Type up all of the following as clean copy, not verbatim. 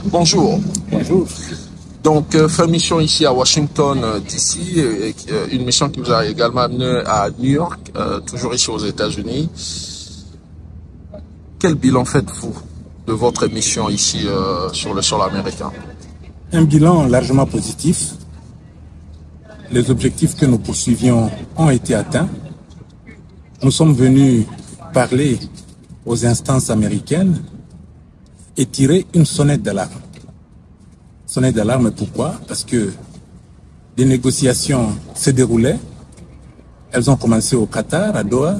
Bonjour. Bonjour. Donc, fait mission ici à Washington, D.C., une mission qui vous a également amené à New York, toujours ici aux États-Unis. Quel bilan faites-vous de votre mission ici sur le sol américain? Un bilan largement positif. Les objectifs que nous poursuivions ont été atteints. Nous sommes venus parler aux instances américaines et tirer une sonnette d'alarme. Sonnette d'alarme, pourquoi? Parce que des négociations se déroulaient. Elles ont commencé au Qatar, à Doha,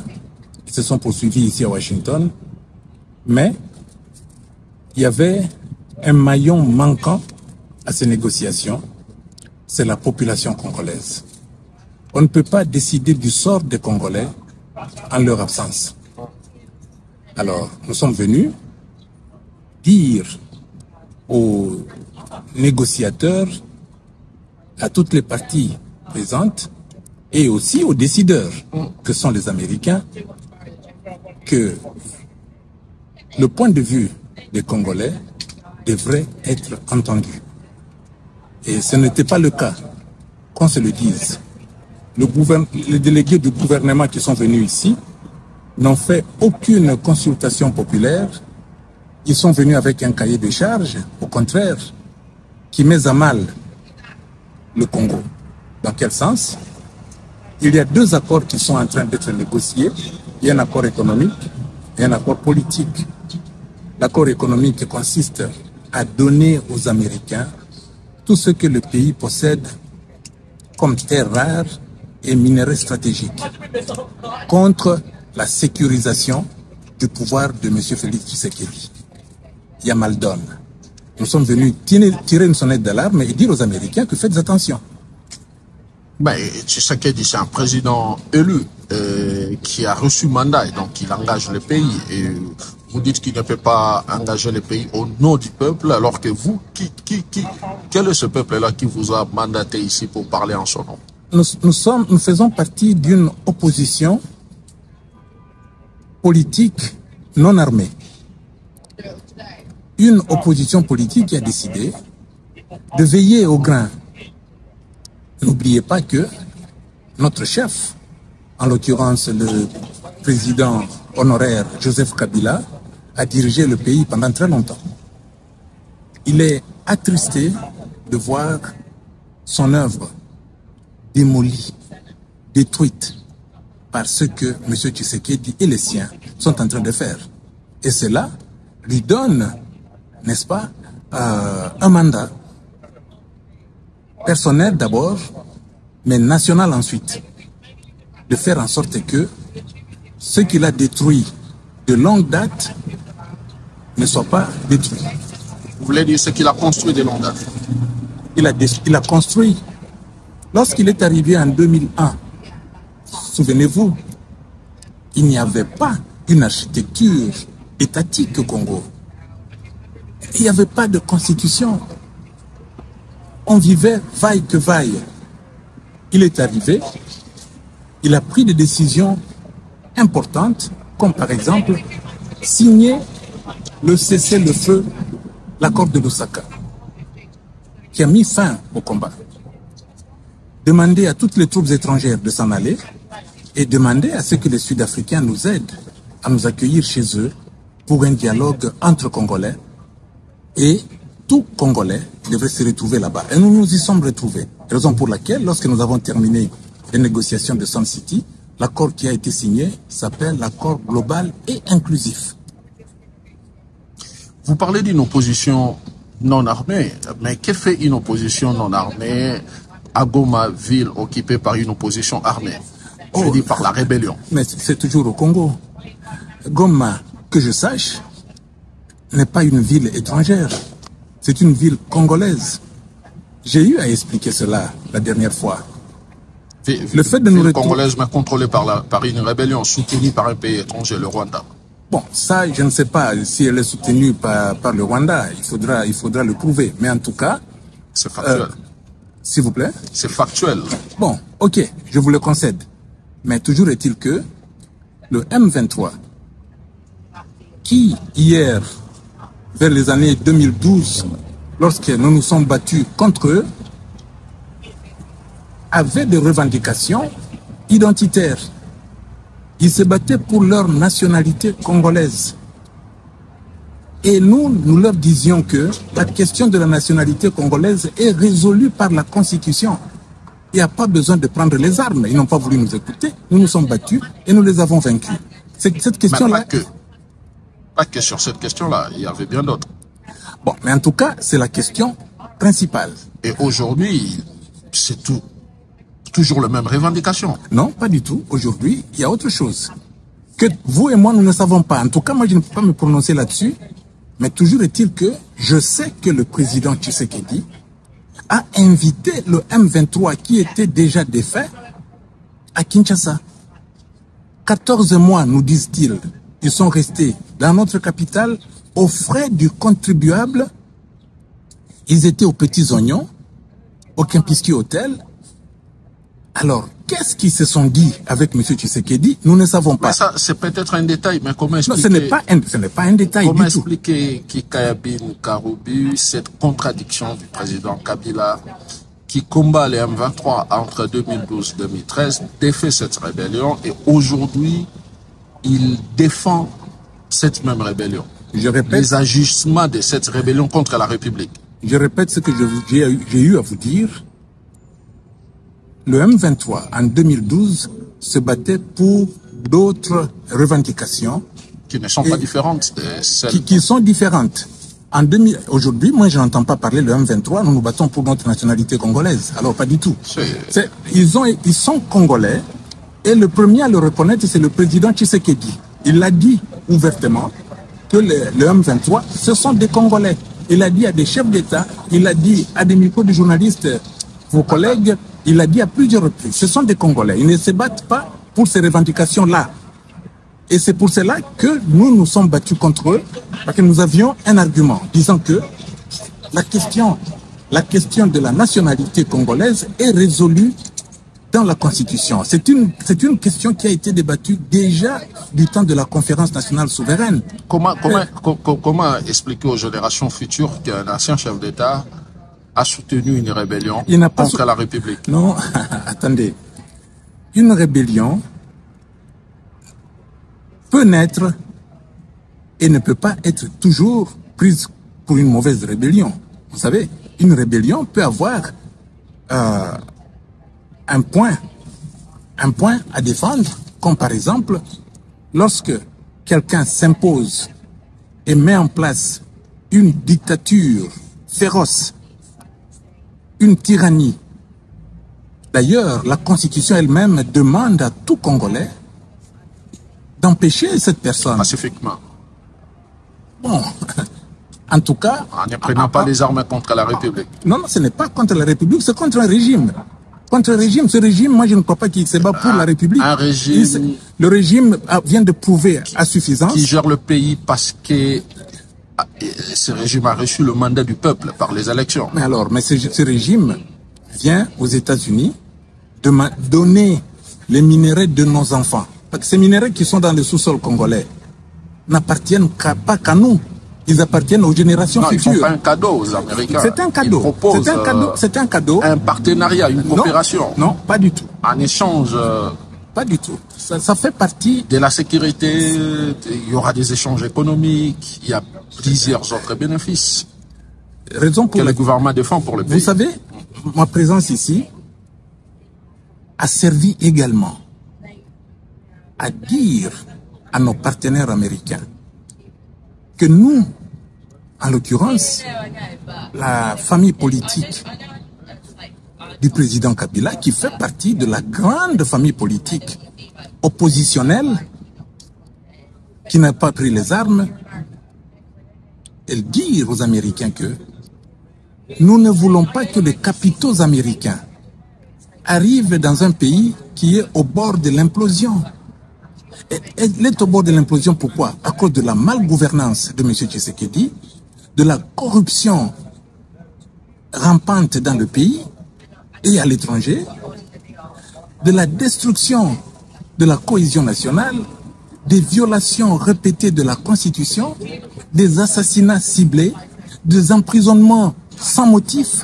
et se sont poursuivies ici à Washington. Mais il y avait un maillon manquant à ces négociations, c'est la population congolaise. On ne peut pas décider du sort des Congolais en leur absence. Alors, nous sommes venus dire aux négociateurs, à toutes les parties présentes et aussi aux décideurs, que sont les Américains, que le point de vue des Congolais devrait être entendu. Et ce n'était pas le cas, qu'on se le dise. Les délégués du gouvernement qui sont venus ici n'ont fait aucune consultation populaire. Ils sont venus avec un cahier de charges, au contraire, qui met à mal le Congo. Dans quel sens? Il y a deux accords qui sont en train d'être négociés. Il y a un accord économique et un accord politique. L'accord économique consiste à donner aux Américains tout ce que le pays possède comme terres rares et minerais stratégiques contre la sécurisation du pouvoir de M. Félix Tshisekedi. Il y a mal donne. Nous sommes venus tirer une sonnette d'alarme et dire aux Américains que faites attention. Tshisekedi, c'est un président élu qui a reçu mandat et donc il engage le pays. Et vous dites qu'il ne peut pas engager le pays au nom du peuple, alors que vous, quel est ce peuple-là qui vous a mandaté ici pour parler en son nom? Nous faisons partie d'une opposition politique non armée. Une opposition politique qui a décidé de veiller au grain. N'oubliez pas que notre chef, en l'occurrence le président honoraire Joseph Kabila, a dirigé le pays pendant très longtemps. Il est attristé de voir son œuvre démolie, détruite par ce que M. Tshisekedi et les siens sont en train de faire. Et cela lui donne, n'est-ce pas, un mandat personnel d'abord, mais national ensuite, de faire en sorte que ce qu'il a détruit de longue date ne soit pas détruit. Vous voulez dire ce qu'il a construit de longue date? Il a construit. Lorsqu'il est arrivé en 2001, souvenez-vous, il n'y avait pas une architecture étatique au Congo. Il n'y avait pas de constitution. On vivait vaille que vaille. Il est arrivé, il a pris des décisions importantes, comme par exemple signer le cessez-le-feu, l'accord de Lusaka, qui a mis fin au combat. Demander à toutes les troupes étrangères de s'en aller et demander à ce que les Sud-Africains nous aident à nous accueillir chez eux pour un dialogue entre Congolais, et tout Congolais devrait se retrouver là-bas. Et nous nous y sommes retrouvés. Raison pour laquelle, lorsque nous avons terminé les négociations de Sun City, l'accord qui a été signé s'appelle l'accord global et inclusif. Vous parlez d'une opposition non armée, mais que fait une opposition non armée à Goma, ville occupée par une opposition armée? Je veux dire par la rébellion. Mais c'est toujours au Congo. Goma, que je sache, n'est pas une ville étrangère. C'est une ville congolaise. J'ai eu à expliquer cela la dernière fois. Le fait de nous retrouver... congolaise, mais contrôlée par une rébellion soutenue par un pays étranger, le Rwanda. Bon, ça, je ne sais pas si elle est soutenue par le Rwanda. Il faudra le prouver. Mais en tout cas... C'est factuel. S'il vous plaît? C'est factuel. Bon, ok, je vous le concède. Mais toujours est-il que le M23, qui hier vers les années 2012, lorsque nous nous sommes battus contre eux, avaient des revendications identitaires. Ils se battaient pour leur nationalité congolaise. Et nous leur disions que la question de la nationalité congolaise est résolue par la Constitution. Il n'y a pas besoin de prendre les armes. Ils n'ont pas voulu nous écouter. Nous nous sommes battus et nous les avons vaincus. Cette question-là... Pas que sur cette question-là, il y avait bien d'autres. Bon, mais en tout cas, c'est la question principale. Et aujourd'hui, c'est toujours la même revendication. Non, pas du tout. Aujourd'hui, il y a autre chose. Que vous et moi, nous ne savons pas. En tout cas, moi, je ne peux pas me prononcer là-dessus. Mais toujours est-il que je sais que le président Tshisekedi a invité le M23 qui était déjà défait à Kinshasa. 14 mois, nous disent-ils, ils sont restés dans notre capitale aux frais du contribuable. Ils étaient aux Petits Oignons, au Kempinski Hotel. Alors, qu'est-ce qu'ils se sont dit avec M. Tshisekedi? Nous ne savons pas. Mais ça, c'est peut-être un détail, mais comment expliquer... Non, ce n'est pas un détail du tout. Comment expliquer Kikayabin Karoubi, cette contradiction du président Kabila, qui combat les M23 entre 2012 et 2013, défait cette rébellion, et aujourd'hui, il défend cette même rébellion. Je répète, les agissements de cette rébellion contre la République. Je répète ce que j'ai eu à vous dire. Le M23, en 2012, se battait pour d'autres revendications. Qui ne sont pas différentes de celles... Qui sont différentes. Aujourd'hui, moi, je n'entends pas parler de M23, nous nous battons pour notre nationalité congolaise. Alors, pas du tout. Ils sont congolais, et le premier à le reconnaître, c'est le président Tshisekedi. Il l'a dit ouvertement que le M23, ce sont des Congolais. Il a dit à des chefs d'État, il a dit à des micros de journalistes, vos collègues, il a dit à plusieurs reprises, ce sont des Congolais. Ils ne se battent pas pour ces revendications-là. Et c'est pour cela que nous nous sommes battus contre eux, parce que nous avions un argument disant que la question de la nationalité congolaise est résolue dans la Constitution. C'est une question qui a été débattue déjà du temps de la conférence nationale souveraine. Comment expliquer aux générations futures qu'un ancien chef d'État a soutenu une rébellion contre la République? Non, attendez. Une rébellion peut naître et ne peut pas être toujours prise pour une mauvaise rébellion. Vous savez, une rébellion peut avoir un point à défendre, comme par exemple, lorsque quelqu'un s'impose et met en place une dictature féroce, une tyrannie. D'ailleurs, la Constitution elle-même demande à tout Congolais d'empêcher cette personne. Pacifiquement. Bon, en tout cas... En ne prenant pas les armes contre la République. Non, ce n'est pas contre la République, c'est contre un régime. Contre un régime, ce régime, moi je ne crois pas qu'il se bat pour la République. Un régime... Le régime vient de prouver à suffisance... Qui gère le pays parce que ce régime a reçu le mandat du peuple par les élections. Mais alors, ce régime vient aux États-Unis donner les minerais de nos enfants. Parce que ces minerais qui sont dans le sous-sol congolais n'appartiennent pas qu'à nous. Ils appartiennent aux générations futures. Ils ne font pas un cadeau aux Américains. C'est un cadeau. C'est un cadeau. Un partenariat, une coopération. Non, pas du tout. En échange... Pas du tout. Ça fait partie... De la sécurité, il y aura des échanges économiques, il y a plusieurs autres bénéfices que le gouvernement défend pour le pays. Vous savez, ma présence ici a servi également à dire à nos partenaires américains que nous, en l'occurrence, la famille politique du président Kabila, qui fait partie de la grande famille politique oppositionnelle, qui n'a pas pris les armes, et dire aux Américains que nous ne voulons pas que les capitaux américains arrivent dans un pays qui est au bord de l'implosion. Elle est au bord de l'implosion, pourquoi? À cause de la malgouvernance de M. Tshisekedi, de la corruption rampante dans le pays et à l'étranger, de la destruction de la cohésion nationale, des violations répétées de la Constitution, des assassinats ciblés, des emprisonnements sans motif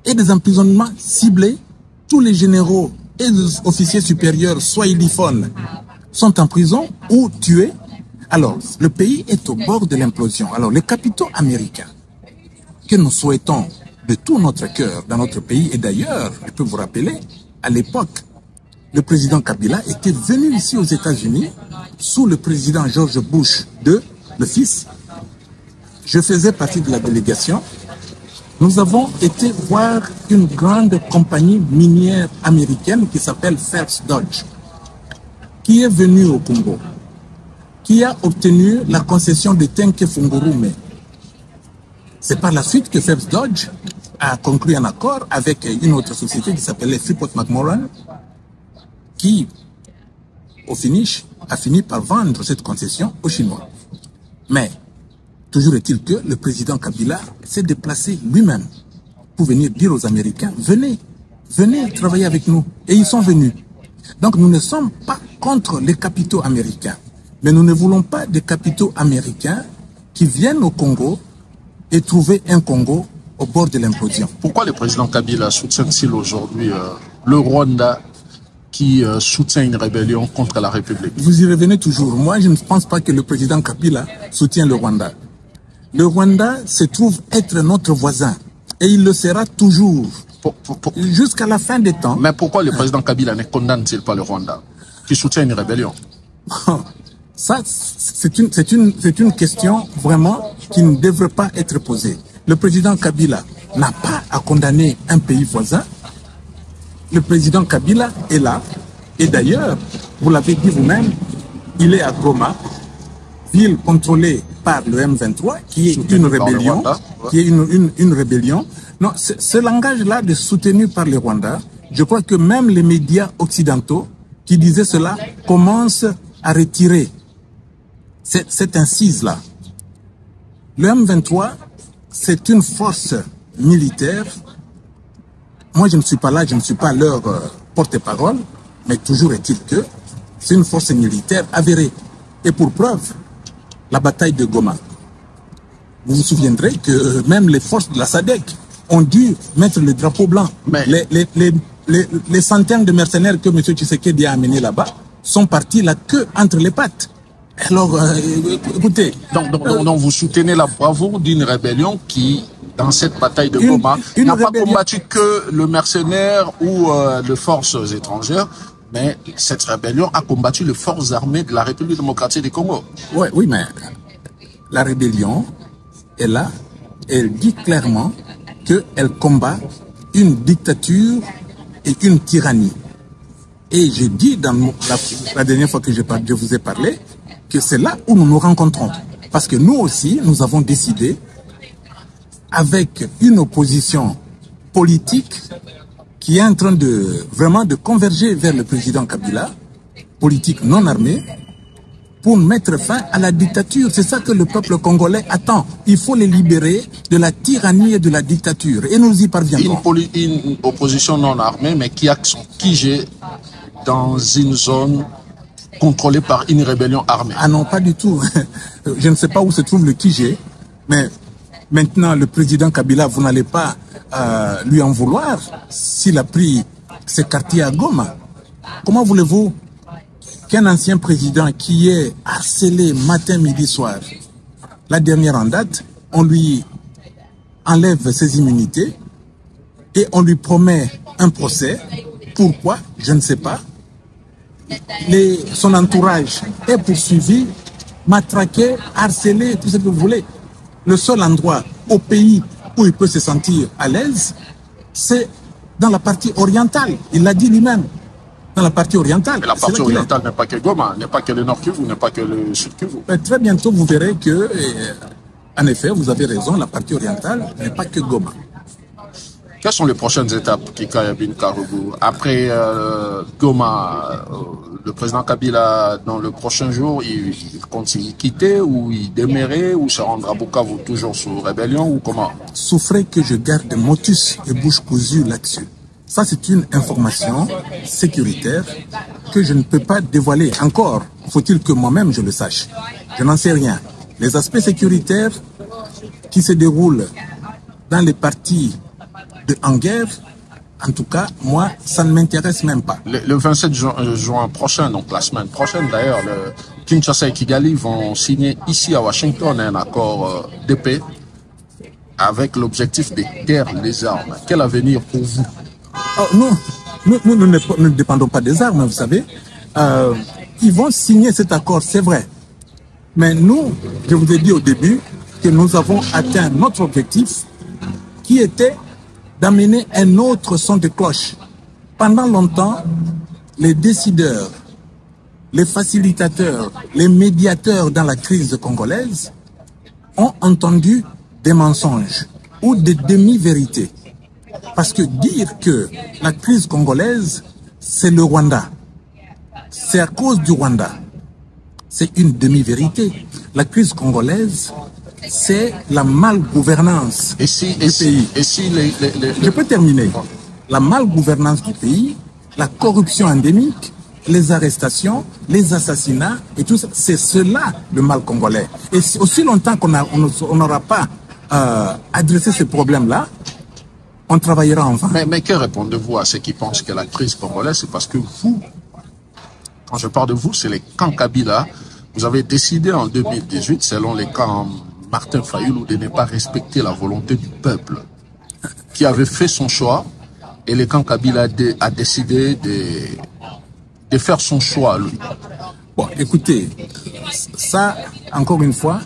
et des emprisonnements ciblés. Tous les généraux et les officiers supérieurs swahiliphones sont en prison ou tués. Alors, le pays est au bord de l'implosion. Alors, les capitaux américains que nous souhaitons de tout notre cœur dans notre pays, et d'ailleurs, je peux vous rappeler, à l'époque, le président Kabila était venu ici aux États-Unis sous le président George Bush II, le fils. Je faisais partie de la délégation. Nous avons été voir une grande compagnie minière américaine qui s'appelle Phelps Dodge, qui est venue au Congo, qui a obtenu la concession de Tenke Fungurume. C'est par la suite que Phelps Dodge a conclu un accord avec une autre société qui s'appelait Freeport-McMoRan, qui, au finish, a fini par vendre cette concession aux Chinois. Mais, toujours est-il que le président Kabila s'est déplacé lui-même pour venir dire aux Américains, venez travailler avec nous. Et ils sont venus. Donc nous ne sommes pas contre les capitaux américains, mais nous ne voulons pas des capitaux américains qui viennent au Congo et trouver un Congo au bord de l'implosion. Pourquoi le président Kabila soutient-il aujourd'hui le Rwanda qui soutient une rébellion contre la République? Vous y revenez toujours. Moi, je ne pense pas que le président Kabila soutient le Rwanda. Le Rwanda se trouve être notre voisin et il le sera toujours jusqu'à la fin des temps. Mais pourquoi le président Kabila ne condamne-t-il pas le Rwanda qui soutient une rébellion? Ça, c'est une question vraiment qui ne devrait pas être posée. Le président Kabila n'a pas à condamner un pays voisin. Le président Kabila est là. Et d'ailleurs, vous l'avez dit vous-même, il est à Goma, ville contrôlée par le M23, qui est une rébellion. Qui est une rébellion. Non, ce langage-là de soutenu par le Rwanda, je crois que même les médias occidentaux qui disaient cela commencent à retirer cette incise-là. Le M23, c'est une force militaire. Moi, je ne suis pas là, je ne suis pas leur porte-parole, mais toujours est-il que c'est une force militaire avérée. Et pour preuve, la bataille de Goma. Vous vous souviendrez que même les forces de la SADC ont dû mettre le drapeau blanc. Mais les centaines de mercenaires que M. Tshisekedi a amenés là-bas sont partis la queue entre les pattes. Alors, écoutez... Donc, vous soutenez la bravoure d'une rébellion qui, dans cette bataille de Goma, n'a pas combattu que le mercenaire ou les forces étrangères, mais cette rébellion a combattu les forces armées de la République démocratique du Congo. Oui, mais la rébellion est là, elle dit clairement qu'elle combat une dictature et une tyrannie. Et j'ai dit dans la dernière fois que je vous ai parlé, que c'est là où nous nous rencontrons. Parce que nous aussi, nous avons décidé, avec une opposition politique qui est en train de vraiment de converger vers le président Kabila, politique non armée, pour mettre fin à la dictature. C'est ça que le peuple congolais attend. Il faut les libérer de la tyrannie et de la dictature. Et nous y parviendrons. Une opposition non armée, mais qui a son QG dans une zone contrôlée par une rébellion armée. Ah non, pas du tout. Je ne sais pas où se trouve le QG, mais maintenant le président Kabila, vous n'allez pas lui en vouloir s'il a pris ses quartiers à Goma. Comment voulez-vous qu'un ancien président qui est harcelé matin, midi, soir, la dernière en date, on lui enlève ses immunités et on lui promet un procès? Pourquoi? Je ne sais pas. Son entourage est poursuivi, matraqué, harcelé, tout ce que vous voulez. Le seul endroit au pays où il peut se sentir à l'aise, c'est dans la partie orientale. Il l'a dit lui-même. Dans la partie orientale. Mais la partie orientale n'est pas que Goma, n'est pas que le Nord Kivu, n'est pas que le Sud Kivu. Très bientôt, vous verrez que, en effet, vous avez raison, la partie orientale n'est pas que Goma. Quelles sont les prochaines étapes, Kika Yabin Karougou? Après Goma, le président Kabila, dans le prochain jour, il continue de quitter ou il demeurait ou se rendra à Bukavu toujours sous rébellion ou comment? Souffrez que je garde motus et bouche cousue là-dessus. Ça, c'est une information sécuritaire que je ne peux pas dévoiler. Encore, faut-il que moi-même je le sache. Je n'en sais rien. Les aspects sécuritaires qui se déroulent dans les parties en guerre, en tout cas, moi, ça ne m'intéresse même pas. Le 27 juin prochain, donc la semaine prochaine d'ailleurs, Kinshasa et Kigali vont signer ici à Washington un accord de paix avec l'objectif de taire les armes. Quel avenir pour vous? Oh, nous ne dépendons pas des armes, vous savez. Ils vont signer cet accord, c'est vrai. Mais nous, je vous ai dit au début que nous avons atteint notre objectif qui était d'amener un autre son de cloche. Pendant longtemps, les décideurs, les facilitateurs, les médiateurs dans la crise congolaise ont entendu des mensonges ou des demi-vérités. Parce que dire que la crise congolaise, c'est le Rwanda, c'est à cause du Rwanda, c'est une demi-vérité. La crise congolaise, c'est la malgouvernance du pays. Je peux terminer. La malgouvernance du pays, la corruption endémique, les arrestations, les assassinats et tout ça, c'est cela le mal congolais. Et aussi longtemps qu'on n'aura pas adressé ce problème-là, on travaillera en vain. Mais que répondez-vous à ceux qui pensent que la crise congolaise, c'est parce que vous, quand je parle de vous, c'est les camps Kabila, vous avez décidé en 2018, selon les camps Martin Fayulu, de ne pas respecter la volonté du peuple qui avait fait son choix, et le camp Kabila a décidé de faire son choix, lui. Bon, écoutez, ça, encore une fois,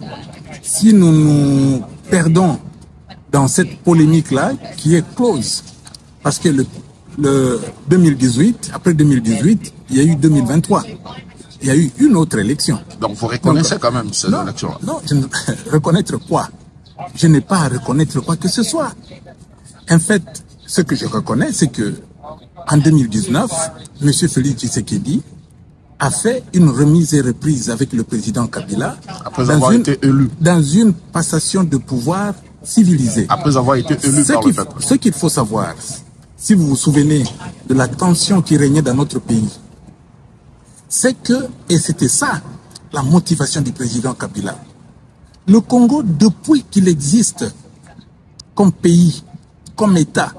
si nous nous perdons dans cette polémique-là, qui est close, parce que le 2018, après 2018, il y a eu 2023. Il y a eu une autre élection. Donc vous reconnaissez quand même cette élection? Non, reconnaître quoi? Je n'ai pas à reconnaître quoi que ce soit. En fait, ce que je reconnais, c'est que en 2019, M. Félix Tshisekedi a fait une remise et reprise avec le président Kabila après avoir été élu, dans une passation de pouvoir civilisée. Après avoir été élu par le peuple. Ce qu'il faut savoir, si vous vous souvenez de la tension qui régnait dans notre pays, c'est que, et c'était ça, la motivation du président Kabila. Le Congo, depuis qu'il existe comme pays, comme État,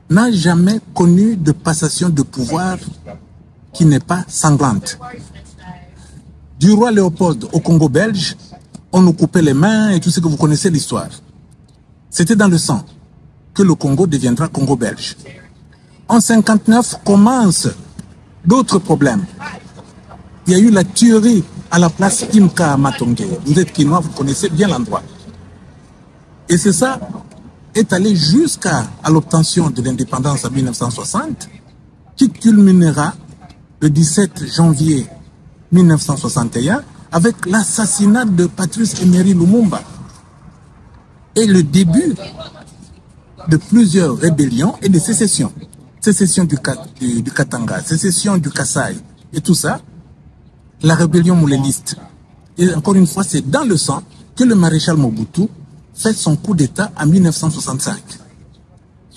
n'a jamais connu de passation de pouvoir qui n'est pas sanglante. Du roi Léopold au Congo belge, on nous coupait les mains et tout ce que vous connaissez l'histoire. C'était dans le sang que le Congo deviendra Congo belge. En 1959 commencent d'autres problèmes. Il y a eu la tuerie à la place Imka à Matonge. Vous êtes Kinois, vous connaissez bien l'endroit. Et c'est ça est allé jusqu'à l'obtention de l'indépendance en 1960, qui culminera le 17 janvier 1961 avec l'assassinat de Patrice Emery Lumumba et le début de plusieurs rébellions et de sécessions. Sécession du Katanga, sécession du Kasaï et tout ça, la rébellion mouléliste. Et encore une fois, c'est dans le sang que le maréchal Mobutu fait son coup d'État en 1965.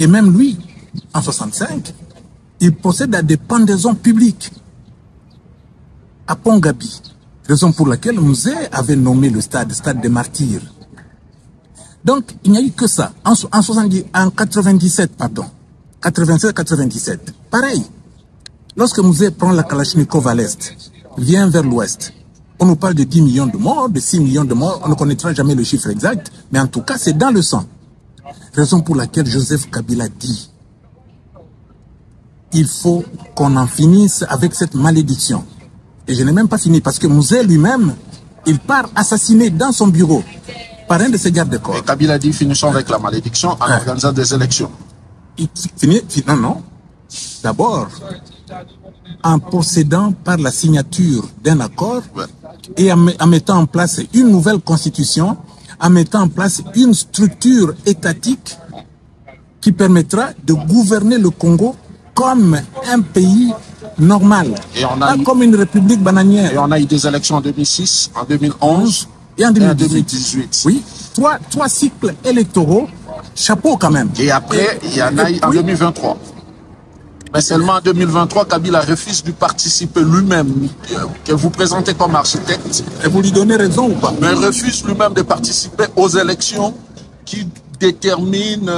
Et même lui, en 1965, il procède à des pendaisons publiques à Pongabi, raison pour laquelle Mouzé avait nommé le stade des martyrs. Donc, il n'y a eu que ça. En 97, pardon. 87-97. Pareil. Lorsque Mouzé prend la Kalachnikov à l'est, vient vers l'ouest, on nous parle de 10 millions de morts, de 6 millions de morts, on ne connaîtra jamais le chiffre exact, mais en tout cas, c'est dans le sang. Raison pour laquelle Joseph Kabila dit, il faut qu'on en finisse avec cette malédiction. Et je n'ai même pas fini, parce que Mouzé lui-même, il part assassiné dans son bureau par un de ses gardes-corps. Et Kabila dit, finissons avec la malédiction en organisant des élections. Non. D'abord, en procédant par la signature d'un accord et en mettant en place une nouvelle constitution, en mettant en place une structure étatique qui permettra de gouverner le Congo comme un pays normal, pas comme une république bananière. Et on a eu des élections en 2006, en 2011 et en 2018. Oui, trois cycles électoraux, chapeau quand même. Et après, il y en a eu en 2023. Mais seulement en 2023, Kabila refuse de participer lui-même, que vous présentez comme architecte. Et vous lui donnez raison ou pas? Mais refuse lui-même de participer aux élections qui déterminent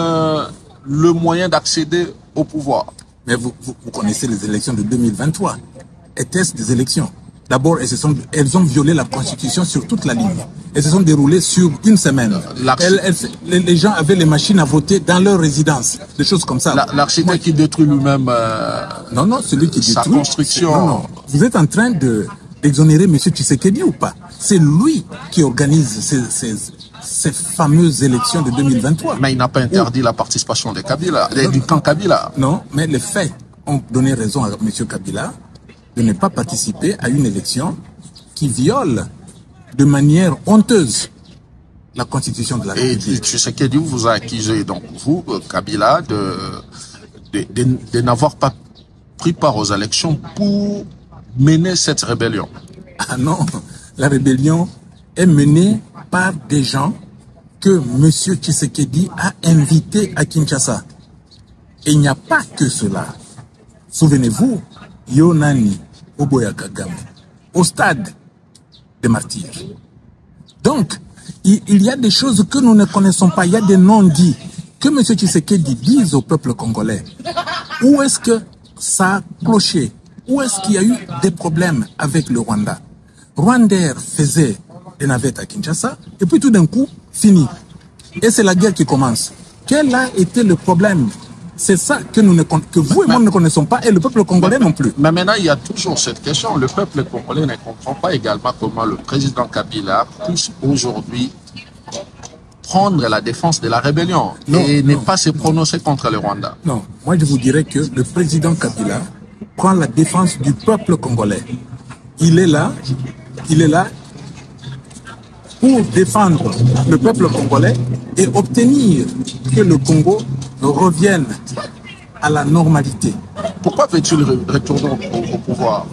le moyen d'accéder au pouvoir. Mais vous connaissez les élections de 2023. Étaient-ce des élections? D'abord, elles ont violé la Constitution sur toute la ligne. Elles se sont déroulées sur une semaine. Les gens avaient les machines à voter dans leur résidence. Des choses comme ça. L'architecte qui détruit lui-même non, celui qui sa détruit, construction. Non. Vous êtes en train d'exonérer M. Tshisekedi ou pas? C'est lui qui organise ces fameuses élections de 2023. Mais il n'a pas interdit la participation de Kabila, du camp Kabila. Non, mais les faits ont donné raison à M. Kabila de ne pas participer à une élection qui viole de manière honteuse la Constitution de la République. Et Tshisekedi vous a accusé, donc vous, Kabila, de n'avoir pas pris part aux élections pour mener cette rébellion. Ah non, la rébellion est menée par des gens que M. Tshisekedi a invités à Kinshasa. Et il n'y a pas que cela. Souvenez-vous, Yonani Oboya Kagame, au stade des martyrs. Donc, il y a des choses que nous ne connaissons pas. Il y a des non-dits que M. Tshisekedi dise au peuple congolais. Où est-ce que ça a cloché? Où est-ce qu'il y a eu des problèmes avec le Rwanda? Rwandair faisait des navettes à Kinshasa, et puis tout d'un coup, fini. Et c'est la guerre qui commence. Quel a été le problème? C'est ça que vous et moi ne connaissons pas, et le peuple congolais non plus. Mais maintenant, il y a toujours cette question. Le peuple congolais ne comprend pas également comment le président Kabila puisse aujourd'hui prendre la défense de la rébellion et ne pas se prononcer contre le Rwanda. Non, moi je vous dirais que le président Kabila prend la défense du peuple congolais. Il est là pour défendre le peuple congolais et obtenir que le Congo revienne à la normalité. Pourquoi veut-il retourner au pouvoir?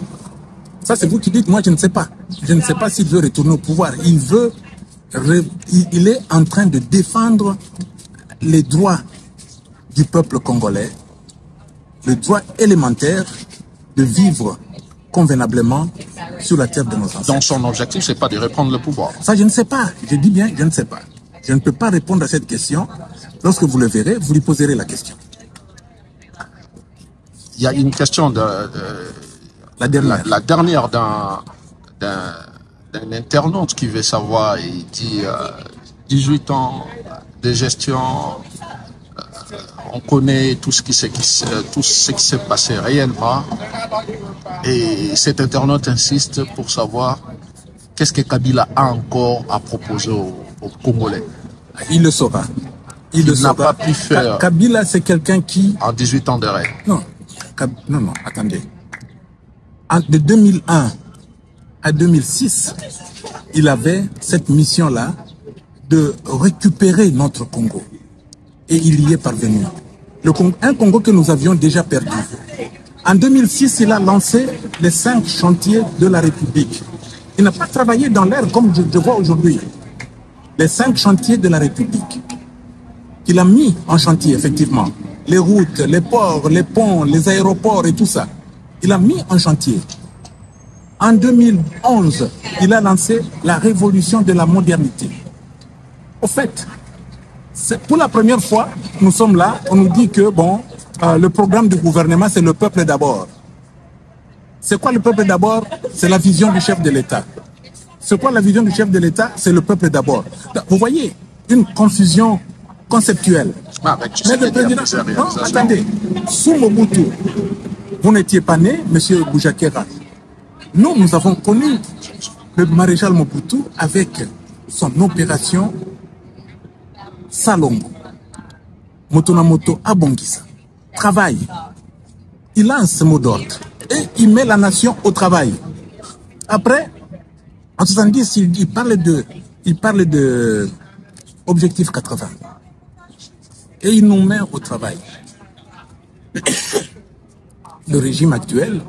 Ça, c'est vous qui dites, moi je ne sais pas. Je ne sais pas s'il veut retourner au pouvoir. Il est en train de défendre les droits du peuple congolais, le droit élémentaire de vivre convenablement sur la terre de nos ancêtres. Donc son objectif, c'est pas de reprendre le pouvoir. Ça, je ne sais pas. Je dis bien, je ne sais pas. Je ne peux pas répondre à cette question. Lorsque vous le verrez, vous lui poserez la question. Il y a une question la dernière. La dernière d'un internaute qui veut savoir, il dit 18 ans de gestion, on connaît tout ce qui s'est passé réellement, et cet internaute insiste pour savoir qu'est-ce que Kabila a encore à proposer aux Congolais. Il le saura. Il n'a pas pu faire. Kabila, c'est quelqu'un qui... En 18 ans de règne. Non, attendez. De 2001 à 2006, il avait cette mission-là de récupérer notre Congo. Et il y est parvenu. Un Congo que nous avions déjà perdu. En 2006, il a lancé les 5 chantiers de la République. Il n'a pas travaillé dans l'air comme je vois aujourd'hui. Les 5 chantiers de la République. Il a mis en chantier, effectivement. Les routes, les ports, les ponts, les aéroports et tout ça. Il a mis en chantier. En 2011, il a lancé la révolution de la modernité. Au fait, pour la première fois, nous sommes là, on nous dit que le programme du gouvernement, c'est le peuple d'abord. C'est quoi le peuple d'abord? C'est la vision du chef de l'État. C'est quoi la vision du chef de l'État? C'est le peuple d'abord. Vous voyez, une confusion conceptuelle. Mais le président... Non, attendez. Sous Mobutu, vous n'étiez pas né, M. Boujakera. Nous avons connu le maréchal Mobutu avec son opération Salongo. Motonamoto Abongisa. Travail. Il lance ce mot d'ordre et il met la nation au travail. Après, en 70, il parle de objectif 80. Et il nous met au travail. Le régime actuel,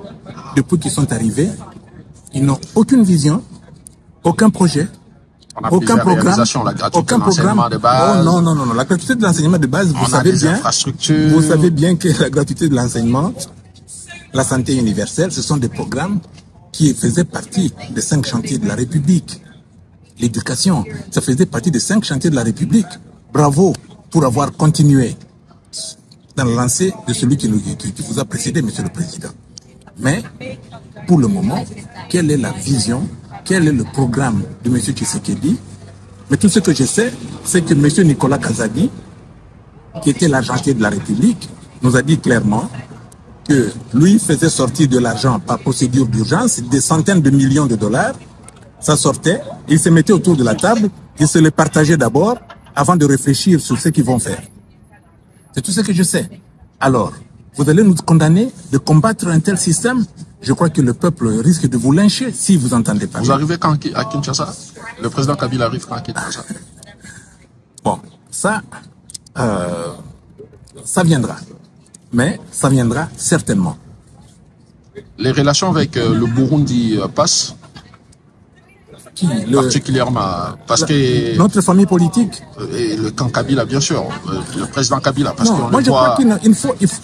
depuis qu'ils sont arrivés, ils n'ont aucune vision, aucun projet, aucun programme, aucun programme. De base. Oh, non. La gratuité de l'enseignement de base, vous savez bien que la gratuité de l'enseignement la santé universelle, ce sont des programmes qui faisaient partie des 5 chantiers de la République. L'éducation, ça faisait partie des 5 chantiers de la République. Bravo pour avoir continué dans la lancée de celui qui vous a précédé, Monsieur le Président. Mais, pour le moment, quelle est la vision, quel est le programme de M. Tshisekedi? Mais tout ce que je sais, c'est que M. Nicolas Kazadi, qui était l'argentier de la République, nous a dit clairement que lui faisait sortir de l'argent par procédure d'urgence, des centaines de millions de dollars. Ça sortait, ils se mettaient autour de la table, ils se les partageaient d'abord avant de réfléchir sur ce qu'ils vont faire. C'est tout ce que je sais. Alors, vous allez nous condamner de combattre un tel système? Je crois que le peuple risque de vous lyncher si vous entendez pas. Vous arrivez quand à Kinshasa? Le président Kabila arrive quand à Kinshasa? Bon, ça viendra. Mais ça viendra certainement. Les relations avec le Burundi passent? Particulièrement parce que notre famille politique et le camp Kabila, bien sûr, le président Kabila, parce qu'on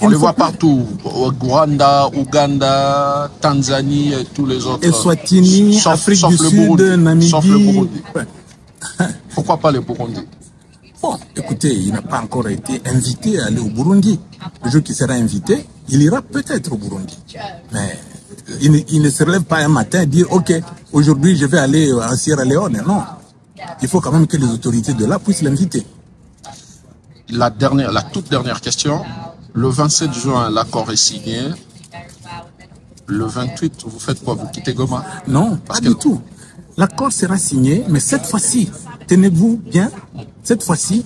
le voit partout, au Rwanda, Ouganda, Tanzanie et tous les autres. Eswatini, Afrique du Sud, Namibie. Sauf le Burundi. Pourquoi pas le Burundi? Bon, écoutez, il n'a pas encore été invité à aller au Burundi. Le jour qu'il sera invité, il ira peut-être au Burundi. Mais il ne se relève pas un matin et dire « Ok, aujourd'hui je vais aller à Sierra Leone ». Non, il faut quand même que les autorités de là puissent l'inviter. La toute dernière question. Le 27 juin, l'accord est signé. Le 28, vous faites quoi? Vous quittez Goma? Non, pas du tout. L'accord sera signé, mais cette fois-ci, tenez-vous bien, cette fois-ci,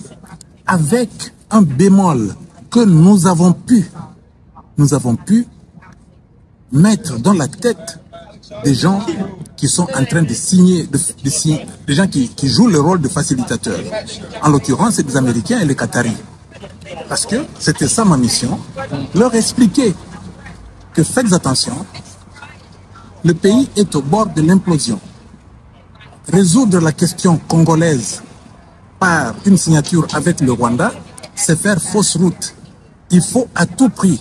avec un bémol que nous avons pu mettre dans la tête des gens qui sont en train de signer, des gens qui jouent le rôle de facilitateurs. En l'occurrence, c'est des Américains et les Qataris. Parce que c'était ça ma mission, leur expliquer que faites attention, le pays est au bord de l'implosion. Résoudre la question congolaise par une signature avec le Rwanda, c'est faire fausse route. Il faut à tout prix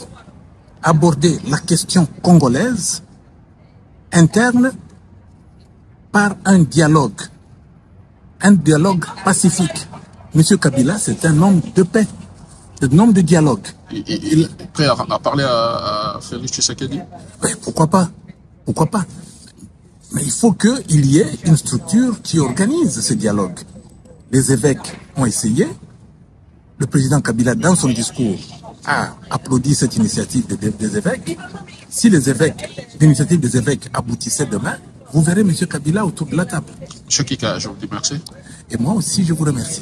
aborder la question congolaise interne par un dialogue pacifique. Monsieur Kabila, c'est un homme de paix, un homme de dialogue. Il est prêt à parler à Félix Tshisekedi? Mais pourquoi pas? Pourquoi pas? Mais il faut qu'il y ait une structure qui organise ce dialogue. Les évêques ont essayé. Le président Kabila, dans son discours, a applaudi cette initiative des évêques. Si l'initiative des évêques aboutissait demain, vous verrez M. Kabila autour de la table. M. Kika, je vous dis merci. Et moi aussi, je vous remercie.